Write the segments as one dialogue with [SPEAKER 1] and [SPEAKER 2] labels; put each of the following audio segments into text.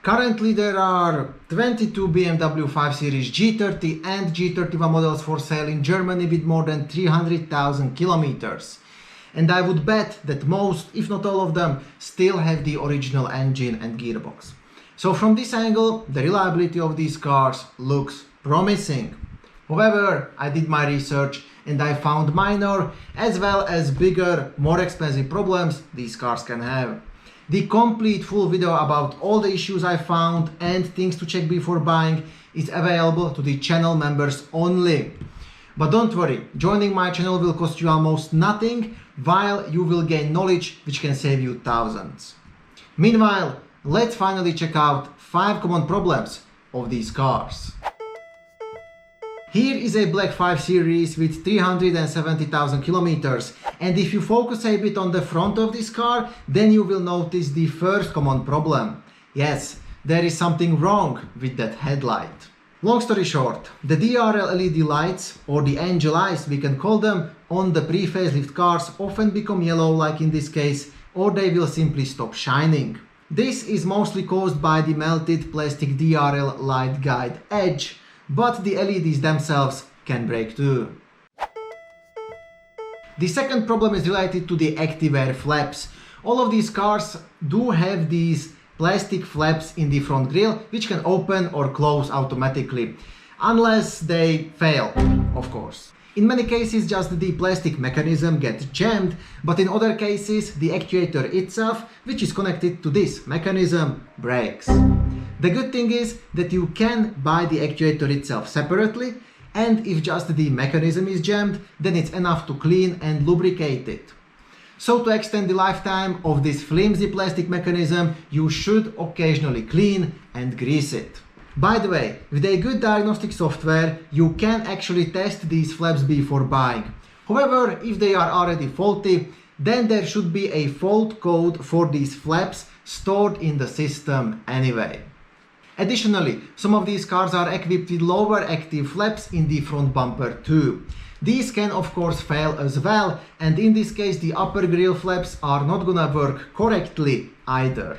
[SPEAKER 1] Currently there are 22 BMW 5 Series G30 and G31 models for sale in Germany with more than 300,000 kilometers. And I would bet that most, if not all of them, still have the original engine and gearbox. So from this angle, the reliability of these cars looks promising. However, I did my research and I found minor as well as bigger, more expensive problems these cars can have. The complete full video about all the issues I found and things to check before buying is available to the channel members only. But don't worry, joining my channel will cost you almost nothing, while you will gain knowledge which can save you thousands. Meanwhile, let's finally check out 5 common problems of these cars. Here is a Black 5 Series with 370,000 kilometers, and if you focus a bit on the front of this car, then you will notice the first common problem. Yes, there is something wrong with that headlight. Long story short, the DRL LED lights, or the angel eyes we can call them, on the pre-facelift cars often become yellow like in this case, or they will simply stop shining. This is mostly caused by the melted plastic DRL light guide edge, but the LEDs themselves can break too. The second problem is related to the active air flaps. All of these cars do have these plastic flaps in the front grille which can open or close automatically, unless they fail, of course. In many cases just the plastic mechanism gets jammed, but in other cases the actuator itself, which is connected to this mechanism, breaks. The good thing is that you can buy the actuator itself separately, and if just the mechanism is jammed, then it's enough to clean and lubricate it. So to extend the lifetime of this flimsy plastic mechanism, you should occasionally clean and grease it. By the way, with a good diagnostic software, you can actually test these flaps before buying. However, if they are already faulty, then there should be a fault code for these flaps stored in the system anyway. Additionally, some of these cars are equipped with lower active flaps in the front bumper too. These can of course fail as well, and in this case the upper grille flaps are not gonna work correctly either.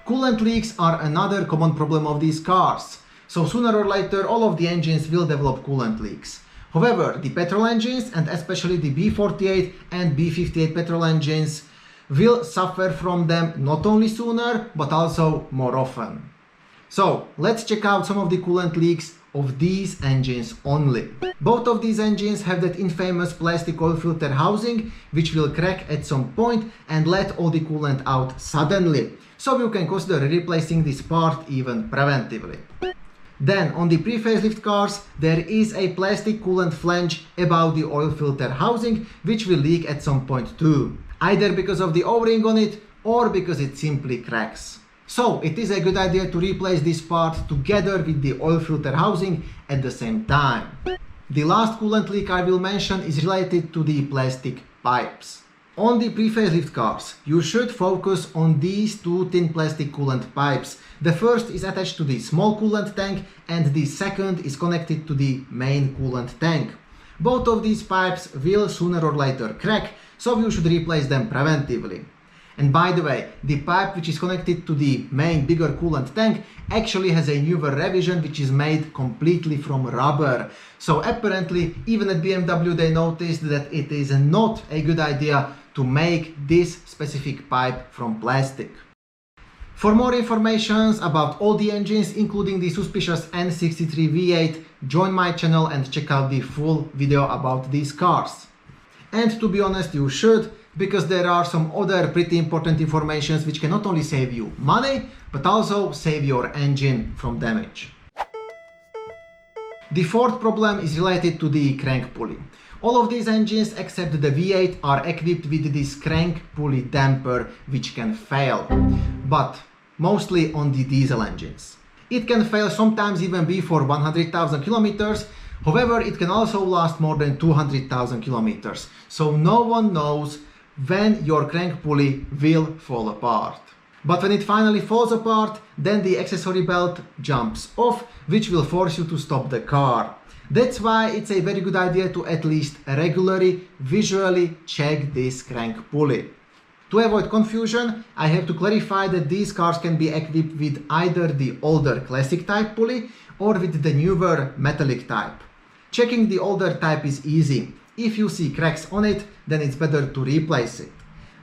[SPEAKER 1] Coolant leaks are another common problem of these cars. So sooner or later all of the engines will develop coolant leaks. However, the petrol engines, and especially the B48 and B58 petrol engines, will suffer from them not only sooner, but also more often. So let's check out some of the coolant leaks of these engines only. Both of these engines have that infamous plastic oil filter housing, which will crack at some point and let all the coolant out suddenly. So you can consider replacing this part even preventively. Then on the pre-facelift cars, there is a plastic coolant flange above the oil filter housing, which will leak at some point too, either because of the O-ring on it or because it simply cracks. So it is a good idea to replace this part together with the oil filter housing at the same time. The last coolant leak I will mention is related to the plastic pipes. On the pre-facelift cars, you should focus on these two thin plastic coolant pipes. The first is attached to the small coolant tank and the second is connected to the main coolant tank. Both of these pipes will sooner or later crack, so you should replace them preventively. And by the way, the pipe which is connected to the main bigger coolant tank actually has a newer revision which is made completely from rubber. So apparently even at BMW they noticed that it is not a good idea to make this specific pipe from plastic. For more information about all the engines, including the suspicious N63 V8, join my channel and check out the full video about these cars. And to be honest, you should, because there are some other pretty important informations which can not only save you money, but also save your engine from damage. The fourth problem is related to the crank pulley. All of these engines except the V8 are equipped with this crank pulley damper which can fail, but mostly on the diesel engines. It can fail sometimes even before 100,000 kilometers. However, it can also last more than 200,000 kilometers, so no one knows when your crank pulley will fall apart. But when it finally falls apart, then the accessory belt jumps off, which will force you to stop the car. That's why it's a very good idea to at least regularly visually check this crank pulley. To avoid confusion, I have to clarify that these cars can be equipped with either the older classic type pulley or with the newer metallic type. Checking the older type is easy. If you see cracks on it, then it's better to replace it.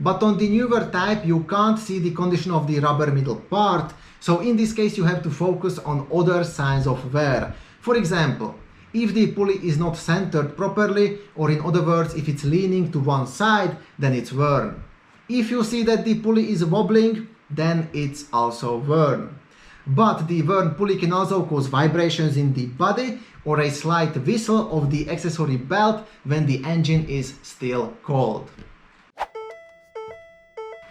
[SPEAKER 1] But on the newer type, you can't see the condition of the rubber middle part, so in this case you have to focus on other signs of wear. For example, if the pulley is not centered properly, or in other words, if it's leaning to one side, then it's worn. If you see that the pulley is wobbling, then it's also worn. But the worn pulley can also cause vibrations in the body or a slight whistle of the accessory belt when the engine is still cold.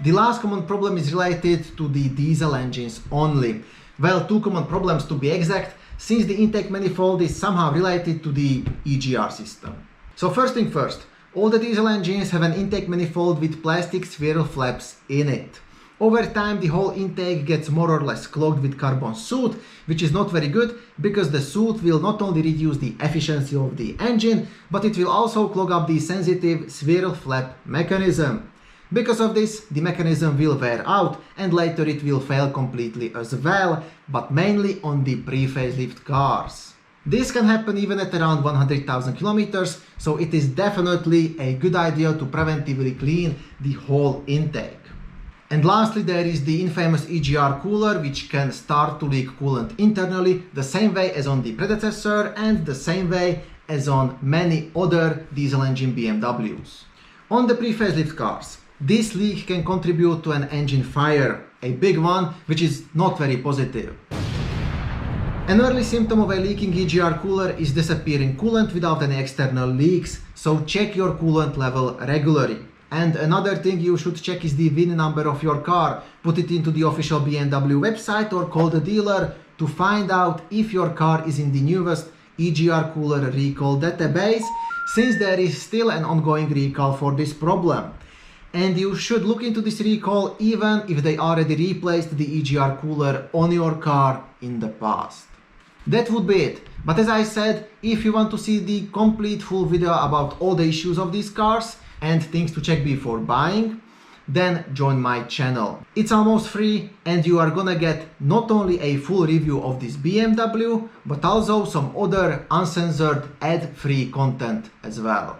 [SPEAKER 1] The last common problem is related to the diesel engines only. Well, two common problems to be exact, since the intake manifold is somehow related to the EGR system. So first thing first, all the diesel engines have an intake manifold with plastic spheral flaps in it. Over time, the whole intake gets more or less clogged with carbon soot, which is not very good because the soot will not only reduce the efficiency of the engine, but it will also clog up the sensitive spheral flap mechanism. Because of this, the mechanism will wear out and later it will fail completely as well, but mainly on the pre-facelift cars. This can happen even at around 100,000 kilometers, so it is definitely a good idea to preventively clean the whole intake. And lastly, there is the infamous EGR cooler, which can start to leak coolant internally the same way as on the predecessor and the same way as on many other diesel engine BMWs. On the pre-facelift cars, this leak can contribute to an engine fire, a big one, which is not very positive. An early symptom of a leaking EGR cooler is disappearing coolant without any external leaks, so check your coolant level regularly. And another thing you should check is the VIN number of your car. Put it into the official BMW website or call the dealer to find out if your car is in the newest EGR cooler recall database, since there is still an ongoing recall for this problem. And you should look into this recall even if they already replaced the EGR cooler on your car in the past. That would be it. But as I said, if you want to see the complete full video about all the issues of these cars and things to check before buying, then join my channel. It's almost free and you are gonna get not only a full review of this BMW, but also some other uncensored ad-free content as well.